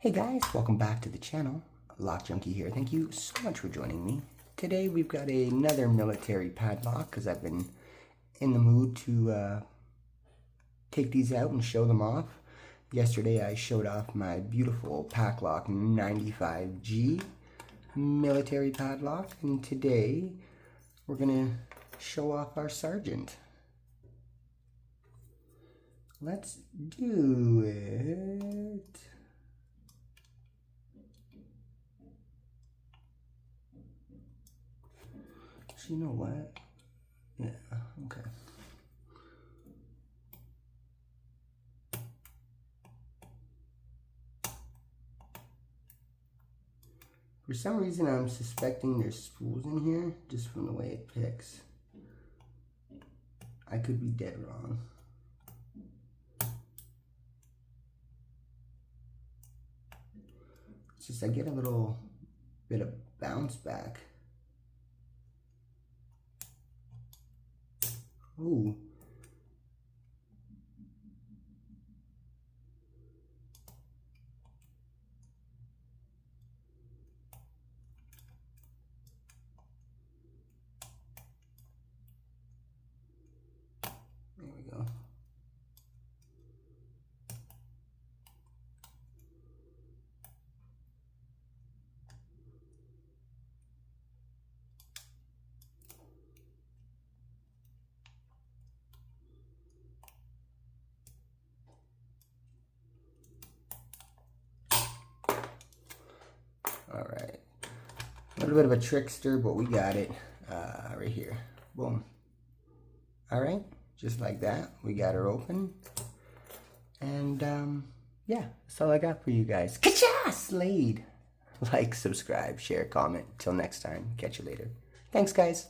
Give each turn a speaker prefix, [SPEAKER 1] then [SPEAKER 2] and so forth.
[SPEAKER 1] Hey guys, welcome back to the channel. Lock Junkie here. Thank you so much for joining me. Today we've got another military padlock because I've been in the mood to take these out and show them off. Yesterday I showed off my beautiful Padlock 95G military padlock, and today we're gonna show off our Sargent. Let's do it. You know what? Yeah, okay. For some reason, I'm suspecting there's spools in here, just from the way it picks. I could be dead wrong. It's just I get a little bit of bounce back. Ooh. There we go. All right, a little bit of a trickster, but we got it right here. Boom. All right, just like that, we got her open. And yeah, that's all I got for you guys. Ka-cha! Slayed. Like, subscribe, share, comment. Till next time, catch you later. Thanks, guys.